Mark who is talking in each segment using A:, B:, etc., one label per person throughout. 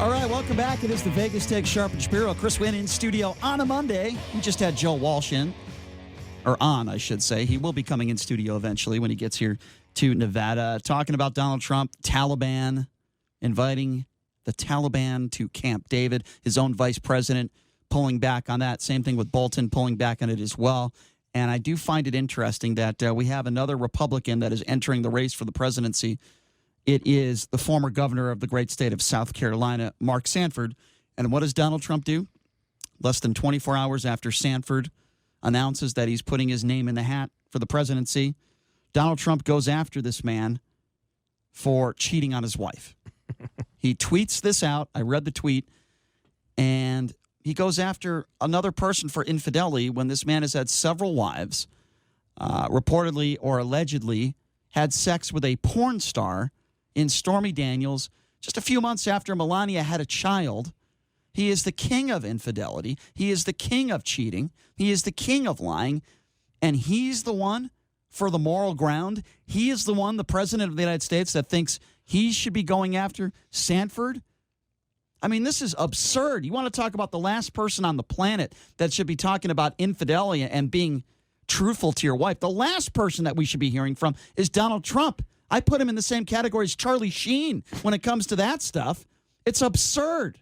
A: All right, welcome back. It is the Vegas Take Sharp and Shapiro. Chris Wynn in studio on a Monday. We just had Joe Walsh in, or on, I should say. He will be coming in studio eventually when he gets here to Nevada, talking about Donald Trump, Taliban, inviting the Taliban to Camp David, his own vice president pulling back on that. Same thing with Bolton pulling back on it as well. And I do find it interesting that we have another Republican that is entering the race for the presidency. It is the former governor of the great state of South Carolina, Mark Sanford. And what does Donald Trump do? Less than 24 hours after Sanford announces that he's putting his name in the hat for the presidency, Donald Trump goes after this man for cheating on his wife. He tweets this out. I read the tweet. And he goes after another person for infidelity when this man has had several wives, reportedly or allegedly had sex with a porn star in Stormy Daniels just a few months after Melania had a child. He is the king of infidelity. He is the king of cheating. He is the king of lying. And he's the one for the moral ground. He is the one, the president of the United States, that thinks he should be going after Sanford. I mean, this is absurd. You want to talk about the last person on the planet that should be talking about infidelity and being truthful to your wife. The last person that we should be hearing from is Donald Trump. I put him in the same category as Charlie Sheen when it comes to that stuff. It's absurd.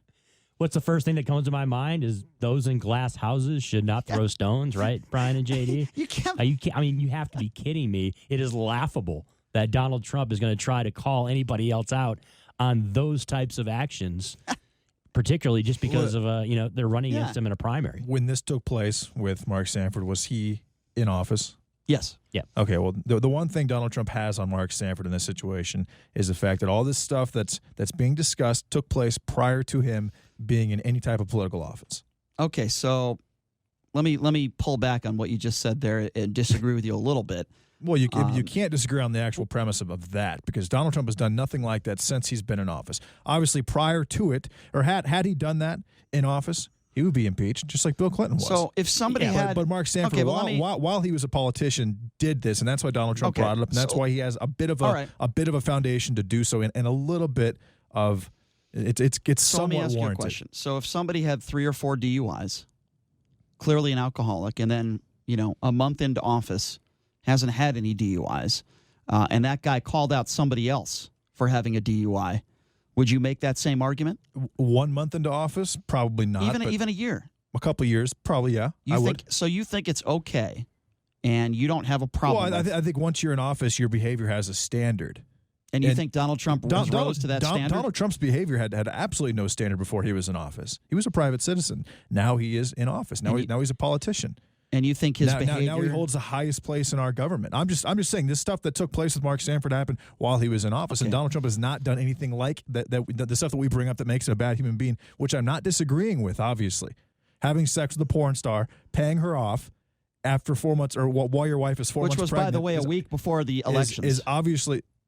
B: What's the first thing that comes to my mind is those in glass houses should not throw stones, right, Brian and JD?
A: You can't.
B: I mean, you have to be kidding me. It is laughable that Donald Trump is going to try to call anybody else out on those types of actions, particularly just because of, they're running against him in a primary.
C: When this took place with Mark Sanford, was he in office?
A: Yes.
B: Yeah.
C: Okay, well, the one thing Donald Trump has on Mark Sanford in this situation is the fact that all this stuff that's being discussed took place prior to him being in any type of political office.
A: Okay, so let me pull back on what you just said there and disagree with you a little bit.
C: Well, you can't disagree on the actual premise of that, because Donald Trump has done nothing like that since he's been in office. Obviously, prior to it, or had he done that in office, he would be impeached, just like Bill Clinton was.
A: So if somebody had...
C: But Mark Sanford, while he was a politician, did this, and that's why Donald Trump brought it up, and that's why he has a bit of a foundation to do so, and a little bit of... It's
A: so let me
C: somewhat
A: ask
C: warranted.
A: you a question. So if somebody had 3 or 4 DUIs, clearly an alcoholic, and then, a month into office, hasn't had any DUIs, and that guy called out somebody else for having a DUI, would you make that same argument?
C: 1 month into office? Probably not.
A: Even a year?
C: A couple of years? Probably, yeah. I would.
A: So you think it's okay, and you don't have a problem
C: Well, I think once you're in office, your behavior has a standard.
A: And you think Donald Trump rose to that standard?
C: Donald Trump's behavior had absolutely no standard before he was in office. He was a private citizen. Now he is in office. Now he's a politician.
A: And you think his behavior...
C: Now he holds the highest place in our government. I'm just saying this stuff that took place with Mark Sanford happened while he was in office, and Donald Trump has not done anything like that. The stuff that we bring up that makes him a bad human being, which I'm not disagreeing with, obviously. Having sex with a porn star, paying her off after 4 months, or while your wife is 4 months pregnant.
A: Which was, by the way, a week before the elections.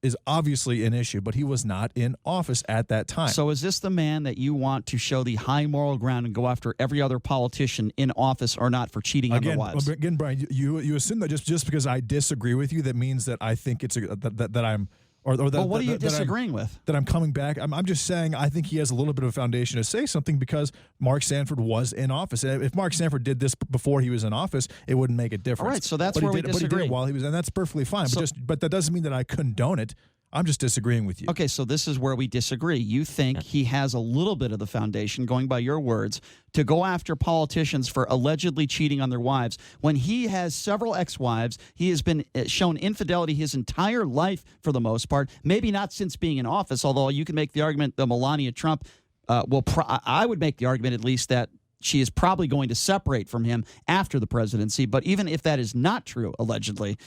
C: Is obviously an issue, but he was not in office at that time.
A: So is this the man that you want to show the high moral ground and go after every other politician in office or not for cheating on their wives?
C: Again, Brian, you assume that just because I disagree with you, that means that I think it's that I'm or that.
A: Well, what are you disagreeing with?
C: That I'm coming back. I'm just saying I think he has a little bit of a foundation to say something because Mark Sanford was in office. If Mark Sanford did this before he was in office, it wouldn't make a difference.
A: All right, so that's where we disagree.
C: But he did it while he was, and that's perfectly fine. But that doesn't mean that I condone it. I'm just disagreeing with you.
A: Okay, so this is where we disagree. You think he has a little bit of the foundation, going by your words, to go after politicians for allegedly cheating on their wives when he has several ex-wives. He has been shown infidelity his entire life for the most part, maybe not since being in office, although you can make the argument that Melania Trump I would make the argument at least that she is probably going to separate from him after the presidency. But even if that is not true, allegedly,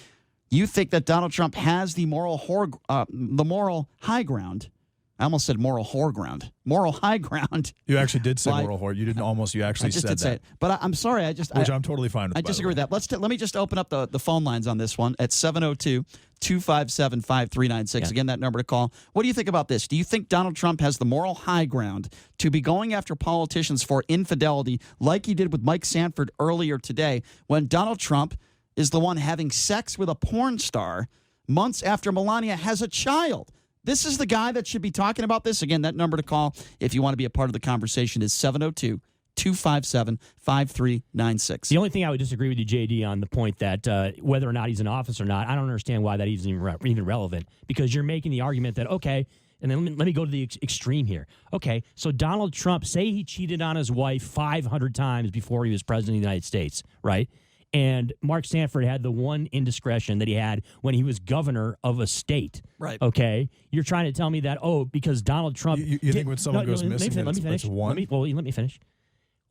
A: you think that Donald Trump has the moral high ground. I almost said moral whore ground. Moral high ground.
C: You actually did say moral whore. You didn't almost. You actually said that. Say it.
A: But I'm sorry.
C: Which I'm totally fine with.
A: I disagree with that. Let me just open up the phone lines on this one at 702-257-5396. Again, that number to call. What do you think about this? Do you think Donald Trump has the moral high ground to be going after politicians for infidelity like he did with Mike Sanford earlier today when Donald Trump is the one having sex with a porn star months after Melania has a child? This is the guy that should be talking about this. Again, that number to call if you want to be a part of the conversation is 702-257-5396.
B: The only thing I would disagree with you, JD, on the point that whether or not he's in office or not, I don't understand why that is even relevant, because you're making the argument that, okay, and then let me go to the extreme here. Okay, so Donald Trump, say he cheated on his wife 500 times before he was president of the United States, right? And Mark Sanford had the one indiscretion that he had when he was governor of a state.
A: Right.
B: Okay, you're trying to tell me that, because Donald Trump...
C: You think when someone goes missing,
B: let me finish.
C: It's one?
B: Let me finish.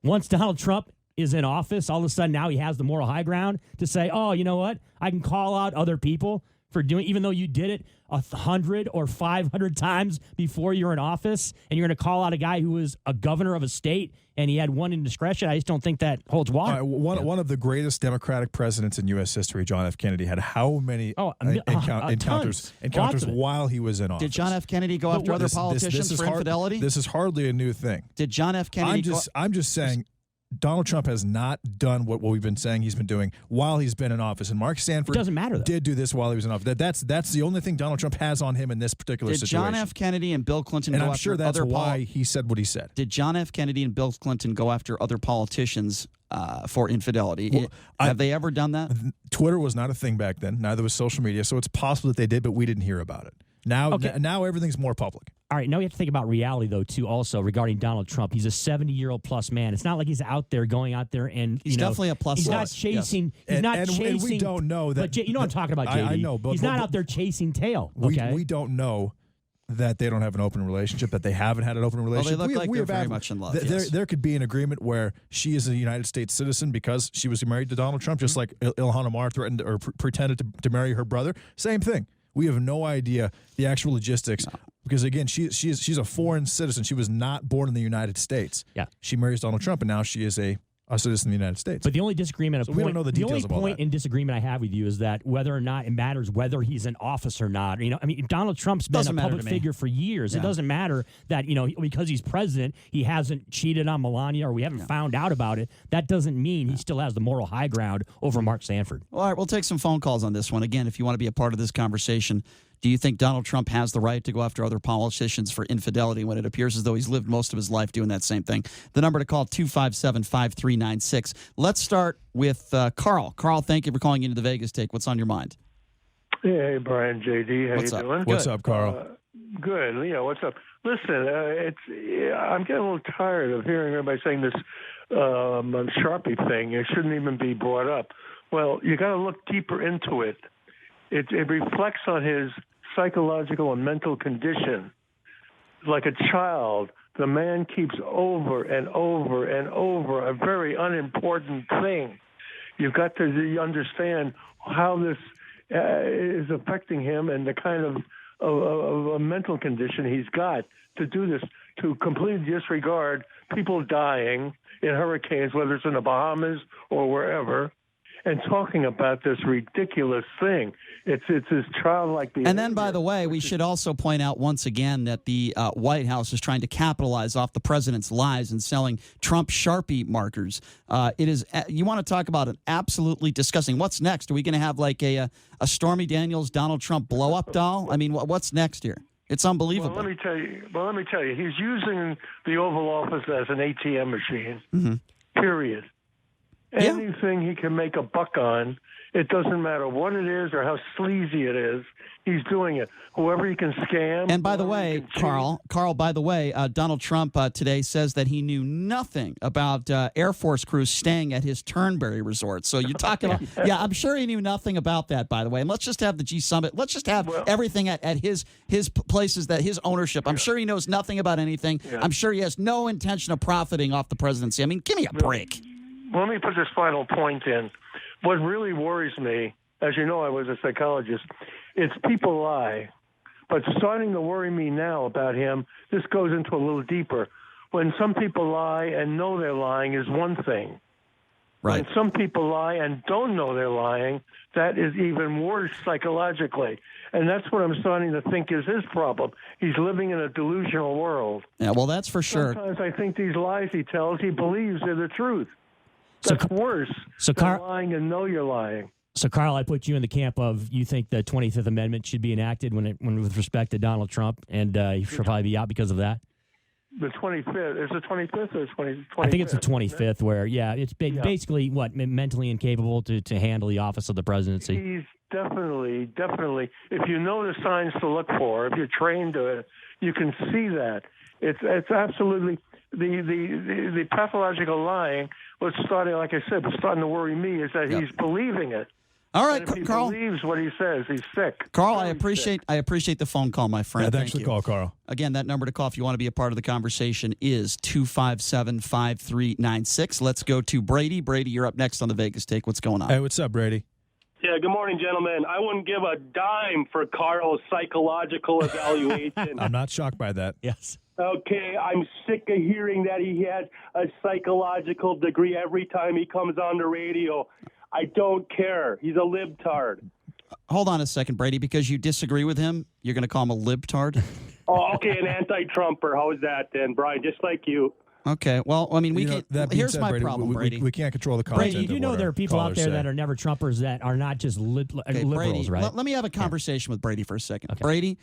B: Once Donald Trump is in office, all of a sudden now he has the moral high ground to say, oh, you know what? I can call out other people for doing, even though you did it 100 or 500 times before you were in office, and you're going to call out a guy who was a governor of a state and he had one indiscretion. I just don't think that holds water.
C: One of the greatest Democratic presidents in U.S. history, John F. Kennedy, had how many encounters while he was in office?
A: Did John F. Kennedy go after other politicians for infidelity?
C: This is hardly a new thing.
A: Did John F. Kennedy
C: I'm just saying Donald Trump has not done what we've been saying he's been doing while he's been in office. And Mark Sanford did do this while he was in office. That's the only thing Donald Trump has on him in this particular situation.
A: Did John F. Kennedy and Bill Clinton
C: go
A: after
C: I'm sure that's why he said what he said.
A: Did John F. Kennedy and Bill Clinton go after other politicians for infidelity?
C: Well,
A: have they ever done that?
C: Twitter was not a thing back then. Neither was social media. So it's possible that they did, but we didn't hear about it. Now everything's more public.
B: All right, now we have to think about reality, though, too, also, regarding Donald Trump. He's a 70-year-old plus man. It's not like he's out there going out there and,
A: he's definitely a plus.
B: He's not chasing.
C: Yes.
B: He's not chasing.
C: And we don't know that.
B: But you know what I'm talking about, JD.
C: I know, but
B: he's not out there chasing tail. Okay?
C: We don't know that they don't have an open relationship, that they haven't had an open relationship.
A: Well, they look like they're very much in love.
C: There could be an agreement where she is a United States citizen because she was married to Donald Trump, just like Ilhan Omar threatened or pretended to marry her brother. Same thing. We have no idea the actual logistics because, again, she's a foreign citizen. She was not born in the United States.
B: Yeah.
C: She marries Donald Trump, and now she is a citizen of the United States.
B: But the only disagreement,
C: we don't know the details
B: only point in disagreement I have with you is that whether or not it matters whether he's in office or not. Donald Trump's been a public figure for years. Yeah. It doesn't matter that because he's president, he hasn't cheated on Melania or we haven't found out about it. That doesn't mean he still has the moral high ground over Mark Sanford.
A: All right, we'll take some phone calls on this one. Again, if you want to be a part of this conversation, do you think Donald Trump has the right to go after other politicians for infidelity when it appears as though he's lived most of his life doing that same thing? The number to call, 257-5396. Let's start with Carl. Carl, thank you for calling into the Vegas Take. What's on your mind?
D: Hey, Brian, JD. How you doing?
C: What's up, Carl?
D: Good. Yeah, what's up? Listen, I'm getting a little tired of hearing everybody saying this Sharpie thing. It shouldn't even be brought up. Well, you got to look deeper into it. It reflects on his psychological and mental condition. Like a child, the man keeps over and over and over a very unimportant thing. You've got to understand how this is affecting him and the kind of a mental condition he's got to do this, to completely disregard people dying in hurricanes, whether it's in the Bahamas or wherever, and talking about this ridiculous thing. It's this childlike behavior.
A: And then, by the way, we should also point out once again that the White House is trying to capitalize off the president's lies and selling Trump Sharpie markers. It is. You want to talk about an absolutely disgusting. What's next? Are we going to have like a Stormy Daniels Donald Trump blow up doll? I mean, what's next here? It's unbelievable.
D: Well, let me tell you. He's using the Oval Office as an ATM machine.
A: Mm-hmm.
D: Period. Anything he can make a buck on, it doesn't matter what it is or how sleazy it is, he's doing it. Whoever he can scam.
A: And by the way, Carl, by the way, Donald Trump today says that he knew nothing about Air Force crews staying at his Turnberry Resort. So you're talking about, I'm sure he knew nothing about that, by the way. And let's just have the G Summit. Let's just have everything at his places, that his ownership. I'm sure he knows nothing about anything. Yeah. I'm sure he has no intention of profiting off the presidency. I mean, give me a break.
D: Let me put this final point in. What really worries me, as you know, I was a psychologist, it's people lie. But starting to worry me now about him, this goes into a little deeper. When some people lie and know they're lying is one thing.
A: Right.
D: When some people lie and don't know they're lying, that is even worse psychologically. And that's what I'm starting to think is his problem. He's living in a delusional world.
A: Yeah, well, that's for sure.
D: Sometimes I think these lies he tells, he believes they're the truth. That's worse than lying and know you're lying.
B: So, Carl, I put you in the camp of you think the 25th Amendment should be enacted when with respect to Donald Trump, and he should probably be out because of that.
D: The 25th. Is it 25th or 25th?
B: I think it's the 25th where, it's basically, mentally incapable to handle the office of the presidency.
D: He's definitely. If you know the signs to look for, if you're trained to it, you can see that. It's absolutely the pathological lying. What's starting, like I said, what's starting to worry me is that he's believing it.
A: All right,
D: and if he
A: Carl.
D: believes what he says, he's sick.
A: Carl,
D: Very
A: I appreciate the phone call, my friend.
C: Yeah, thanks for the call, Carl.
A: Again, that number to call if you want to be a part of the conversation is 257-5396. Let's go to Brady. Brady, you're up next on the Vegas Take. What's going on?
C: Hey, what's up, Brady?
E: Yeah, good morning, gentlemen. I wouldn't give a dime for Carl's psychological evaluation.
C: I'm not shocked by that.
B: Yes.
E: Okay, I'm sick of hearing that he has a psychological degree every time he comes on the radio. I don't care. He's a libtard.
A: Hold on a second, Brady. Because you disagree with him, you're going to call him a libtard?
E: Oh, okay, an anti-Trumper. How is that then, Brian? Just like you.
A: Okay, well, I mean, here's my
C: Brady,
A: problem, Brady.
C: We can't control the content.
B: Brady, you do know there are people out there that are never Trumpers that are not just liberals,
A: Brady,
B: right?
A: Let me have a conversation with Brady for a second.
B: Okay.
A: Brady,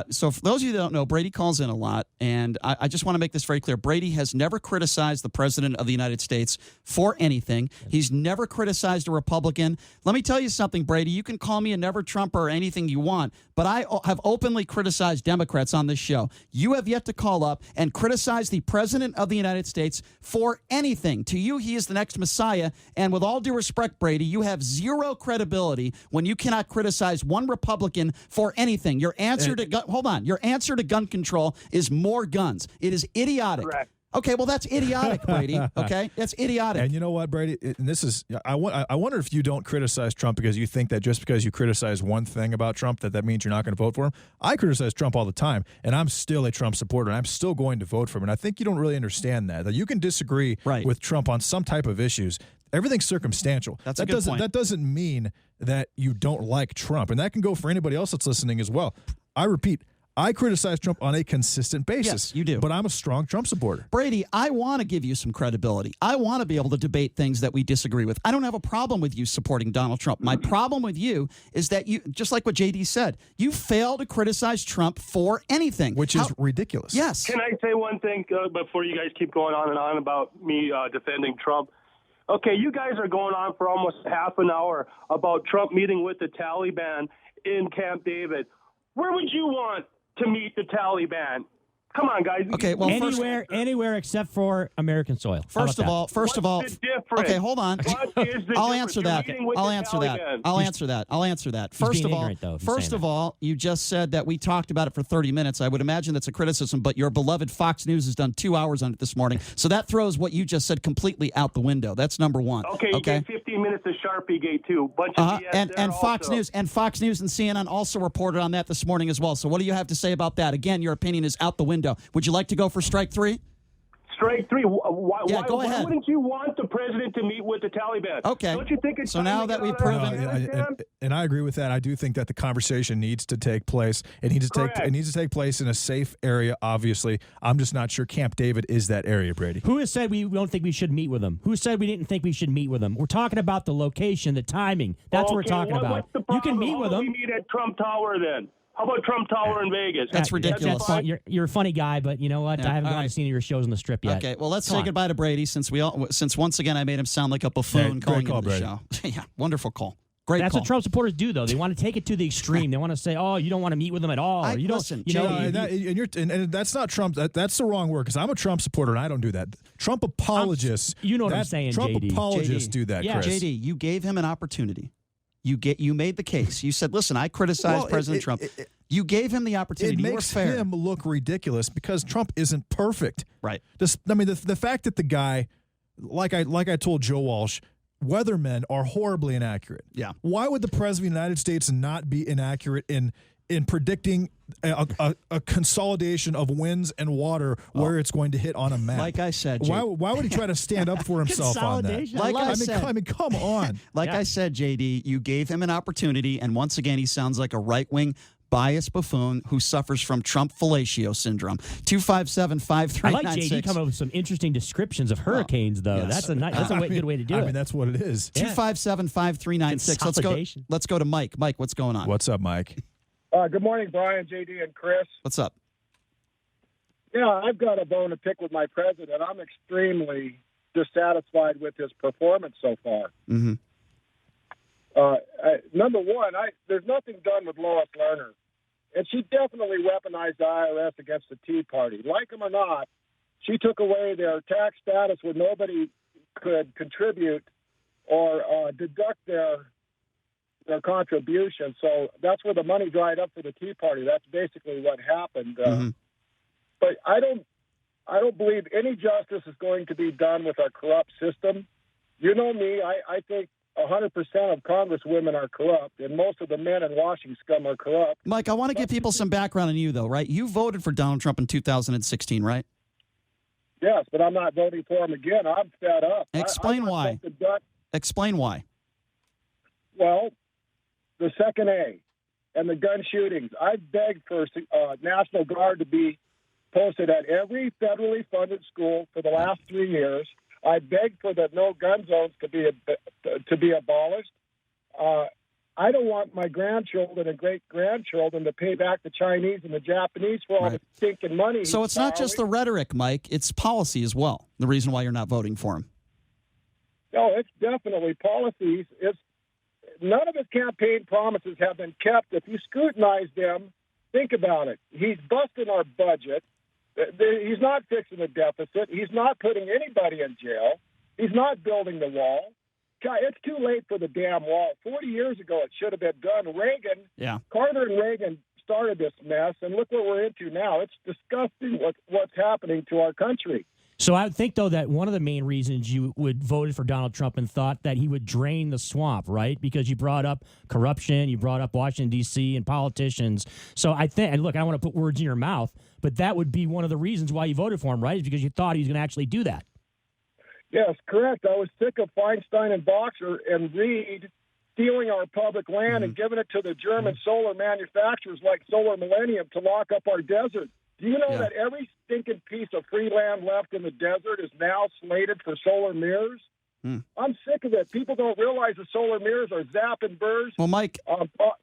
A: so for those of you that don't know, Brady calls in a lot, and I just want to make this very clear. Brady has never criticized the President of the United States for anything. He's never criticized a Republican. Let me tell you something, Brady. You can call me a never Trumper or anything you want, but I have openly criticized Democrats on this show. You have yet to call up and criticize the President of the United States for anything. To you, he is the next Messiah, and with all due respect, Brady, you have zero credibility when you cannot criticize one Republican for anything. Your answer to your answer to gun control is more guns. It is idiotic.
E: Correct.
A: Okay, well, that's idiotic, Brady. Okay, that's idiotic.
C: And you know what, Brady? And this is I wonder if you don't criticize Trump because you think that just because you criticize one thing about Trump that means you're not going to vote for him. I criticize Trump all the time, and I'm still a Trump supporter, and I'm still going to vote for him. And I think you don't really understand that you can disagree with Trump on some type of issues. Everything's circumstantial.
A: That's a good point.
C: That doesn't mean that you don't like Trump, and that can go for anybody else that's listening as well. I repeat, I criticize Trump on a consistent basis.
A: Yes, you do.
C: But I'm a strong Trump supporter.
A: Brady, I want to give you some credibility. I want to be able to debate things that we disagree with. I don't have a problem with you supporting Donald Trump. My problem with you is that you, just like what JD said, you fail to criticize Trump for anything.
C: Which is ridiculous.
A: Yes.
E: Can I say one thing before you guys keep going on and on about me defending Trump? Okay, you guys are going on for almost half an hour about Trump meeting with the Taliban in Camp David. Where would you want to meet the Taliban? Come on, guys.
A: Okay, well,
B: anywhere except for American soil.
A: First of all,
E: What's the difference?
A: okay, hold on.
E: What is the
A: I'll
E: difference?
A: answer
E: You're
A: that.
E: meeting with
A: I'll
E: the
A: answer that.
E: Taliban.
A: I'll answer that.
B: He's
A: First
B: being
A: of all,
B: ignorant, though, if he's saying that.
A: you just said that we talked about it for 30 minutes. I would imagine that's a criticism, but your beloved Fox News has done 2 hours on it this morning. So that throws what you just said completely out the window. That's number one.
E: Okay, you gave 15 minutes of Sharpie Gate too. Bunch of BS
A: and Fox
E: also.
A: News and CNN also reported on that this morning as well. So what do you have to say about that? Again, your opinion is out the window. Would you like to go for strike three?
E: Strike three. Why
A: ahead.
E: wouldn't you want the president to meet with the Taliban?
A: Okay.
E: Don't you think it's
A: So
E: time
A: now
E: to
A: that
E: get
A: we've
E: out of
A: proven-
E: Afghanistan?
C: And I agree with that. I do think that the conversation needs to take place. It needs to take place in a safe area. Obviously, I'm just not sure Camp David is that area, Brady.
B: Who has said we don't think we should meet with them? Who said we didn't think we should meet with them? We're talking about the location, the timing. That's what we're talking about.
E: What's the
B: You can
E: problem?
B: meet
E: How
B: with
E: about
B: them.
E: We meet at Trump Tower then. How about Trump Tower in Vegas?
A: That's ridiculous.
B: Fine. You're a funny guy, but you know what?
A: Yeah,
B: I haven't
A: all
B: gone
A: right.
B: to see any of your shows on the Strip yet.
A: Okay, well, let's
B: Come
A: say
B: on.
A: goodbye to Brady since once again I made him sound like a buffoon
C: Hey,
A: calling
C: great call,
A: into the
C: Brady.
A: show. Yeah, wonderful call. Great
B: That's
A: call.
B: what Trump supporters do, though. They want to take it to the extreme. They want to say, "Oh, you don't want to meet with them at all." Or you don't.
A: Listen,
B: You know,
C: And that's not Trump. That's the wrong word because I'm a Trump supporter and I don't do that. Trump apologists.
B: You know what I'm saying,
C: Trump
B: JD.
C: apologists
A: JD.
C: do that,
B: Yeah.
C: Chris.
A: JD, you gave him an opportunity. You made the case. You said, "Listen, I criticized
C: Well,
A: President Trump." You gave him the opportunity.
C: It
A: You were
C: makes
A: fair.
C: him look ridiculous because Trump isn't perfect.
A: Right.
C: The fact that the guy, like I told Joe Walsh, weathermen are horribly inaccurate.
A: Yeah.
C: Why would the president of the United States not be inaccurate in predicting a consolidation of winds and water where it's going to hit on a map?
A: Like I said,
C: why
A: JD.
C: would he try to stand up for himself on that?
B: Consolidation.
A: Like I said.
C: I mean, come on.
A: Like I said, JD, you gave him an opportunity, and once again, he sounds like a right-wing biased buffoon who suffers from Trump fellatio syndrome. 257-5396.
B: I like JD come up with some interesting descriptions of hurricanes, though.
A: yes.
B: That's a good way to do it.
C: I mean, that's what it is.
A: 257-5396. Let's go to Mike. Mike, what's going on?
C: What's up, Mike?
F: Good morning, Brian, JD, and Chris.
A: What's up?
F: Yeah, I've got a bone to pick with my president. I'm extremely dissatisfied with his performance so far.
A: Mm-hmm.
F: Number one, there's nothing done with Lois Lerner, and she definitely weaponized the IRS against the Tea Party. Like them or not, she took away their tax status where nobody could contribute or deduct their contribution. So that's where the money dried up for the Tea Party. That's basically what happened. But I don't believe any justice is going to be done with our corrupt system. You know me, I think 100% of congresswomen are corrupt, and most of the men in Washington scum are corrupt.
A: Mike, I want to give people some background on you, though, right? You voted for Donald Trump in 2016, right?
F: Yes, but I'm not voting for him again. I'm fed up.
A: Explain why. Explain why.
F: Well, the second A and the gun shootings. I've begged for National Guard to be posted at every federally funded school for the last 3 years. I begged for the no gun zones to be abolished. I don't want my grandchildren and great-grandchildren to pay back the Chinese and the Japanese for all the stinking money.
A: So it's not just the rhetoric, Mike. It's policy as well, the reason why you're not voting for him.
F: No, it's definitely policies. None of his campaign promises have been kept. If you scrutinize them, think about it. He's busting our budget. He's not fixing the deficit. He's not putting anybody in jail. He's not building the wall. God, it's too late for the damn wall. 40 years ago, it should have been done. Carter and Reagan started this mess, and look what we're into now. It's disgusting what's happening to our country.
B: So I would think, though, that one of the main reasons you would voted for Donald Trump and thought that he would drain the swamp, right? Because you brought up corruption, you brought up Washington, D.C., and politicians. So I think, and look, I don't want to put words in your mouth, but that would be one of the reasons why you voted for him, right? Is because you thought he was going to actually do that.
F: Yes, correct. I was sick of Feinstein and Boxer and Reed stealing our public land and giving it to the German solar manufacturers like Solar Millennium to lock up our desert. Do you know that every stinking piece of free land left in the desert is now slated for solar mirrors? I'm sick of it. People don't realize the solar mirrors are zapping birds,
A: Mike,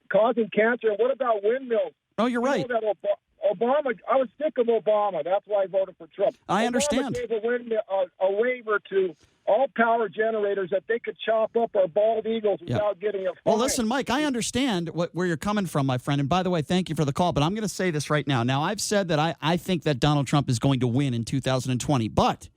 F: causing cancer. And what about windmills?
A: Oh, you're right.
F: Know that Obama, I was sick of Obama. That's why I voted for Trump.
A: I understand.
F: Obama gave a waiver to all power generators that they could chop up our bald eagles without getting a fine.
A: Well, listen, Mike, I understand where you're coming from, my friend. And by the way, thank you for the call. But I'm going to say this right now. Now, I've said that I think that Donald Trump is going to win in 2020. But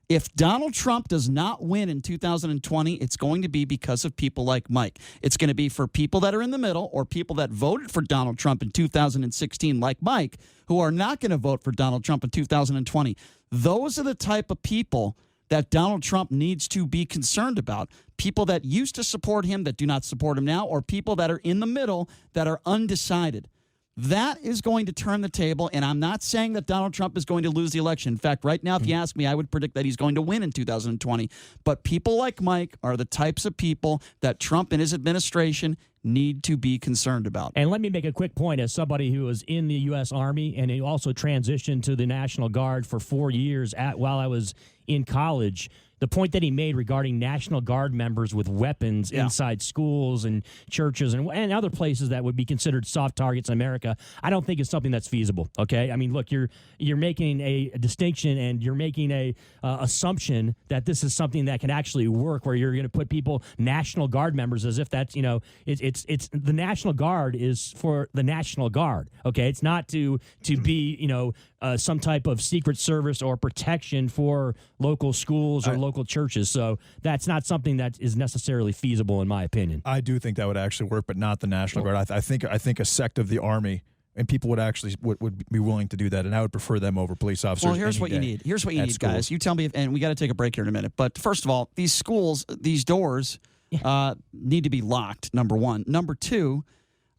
A: if Donald Trump does not win in 2020, it's going to be because of people like Mike. It's going to be for people that are in the middle or people that voted for Donald Trump in 2016, like Mike, who are not going to vote for Donald Trump in 2020. Those are the type of people that Donald Trump needs to be concerned about. People that used to support him that do not support him now, or people that are in the middle that are undecided. That is going to turn the table, and I'm not saying that Donald Trump is going to lose the election. In fact, right now, if you ask me, I would predict that he's going to win in 2020. But people like Mike are the types of people that Trump and his administration need to be concerned about.
B: And let me make a quick point as somebody who was in the U.S. Army and he also transitioned to the National Guard for 4 years while I was in college. The point that he made regarding National Guard members with weapons inside schools and churches and other places that would be considered soft targets in America, I don't think is something that's feasible. Okay, I mean, look, you're making a distinction and you're making a assumption that this is something that can actually work, where you're going to put people National Guard members as if that's it's the National Guard is for the National Guard. Okay, it's not to be some type of secret service or protection for local schools or local churches. So that's not something that is necessarily feasible, in my opinion.
C: I do think that would actually work, but not the National Guard. I think a sect of the Army and people would actually would be willing to do that, and I would prefer them over police officers.
A: Well, here's what you need. Here's what you need, guys. You tell me, and we got to take a break here in a minute. But first of all, these schools, these doors need to be locked, number one. Number two,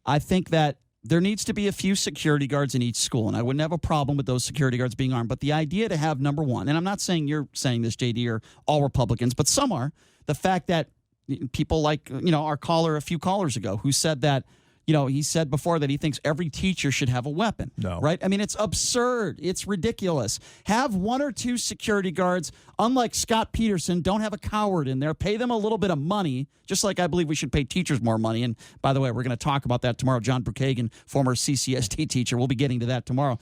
A: I think that there needs to be a few security guards in each school, and I wouldn't have a problem with those security guards being armed. But the idea to have, number one, and I'm not saying you're saying this, JD, or all Republicans, but some are, the fact that people like, our caller a few callers ago who said that he said before that he thinks every teacher should have a weapon.
C: No.
A: Right? I mean, it's absurd. It's ridiculous. Have 1 or 2 security guards. Unlike Scott Peterson, don't have a coward in there. Pay them a little bit of money, just like I believe we should pay teachers more money. And by the way, we're going to talk about that tomorrow. John Brookhagen, former CCST teacher, we'll be getting to that tomorrow.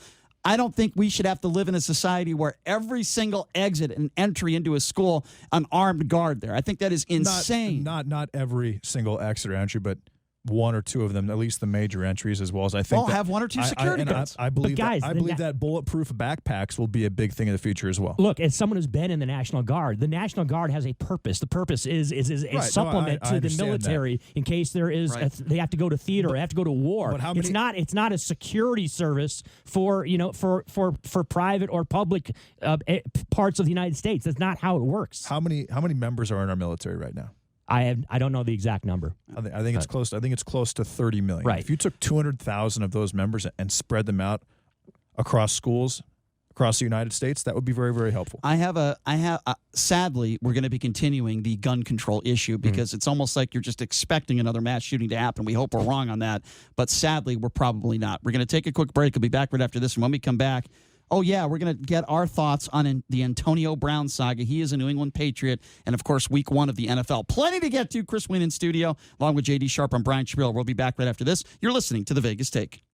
A: I don't think we should have to live in a society where every single exit and entry into a school, an armed guard there. I think that is insane.
C: Not every single exit or entry, but 1 or 2 of them, at least the major entries, as well as I think.
A: Have 1 or 2 security guards.
C: I believe,
B: guys,
C: I believe that bulletproof backpacks will be a big thing in the future as well.
B: Look, as someone who's been in the National Guard, the National Guard has a purpose. The purpose is a supplement to the military in case there is they have to go to theater, they have to go to war.
C: But how many,
B: it's not a security service for for private or public parts of the United States. That's not how it works.
C: How many members are in our military right now?
B: I don't know the exact number.
C: I think it's close. I think it's close to 30 million.
B: Right.
C: If you took 200,000 of those members and spread them out across schools across the United States, that would be very, very helpful.
A: Sadly, we're going to be continuing the gun control issue because it's almost like you're just expecting another mass shooting to happen. We hope we're wrong on that, but sadly, we're probably not. We're going to take a quick break. We'll be back right after this, and when we come back, we're going to get our thoughts on the Antonio Brown saga. He is a New England Patriot, and, of course, week 1 of the NFL. Plenty to get to. Chris Wynn in studio, along with J.D. Sharp and Brian Shapiro. We'll be back right after this. You're listening to The Vegas Take.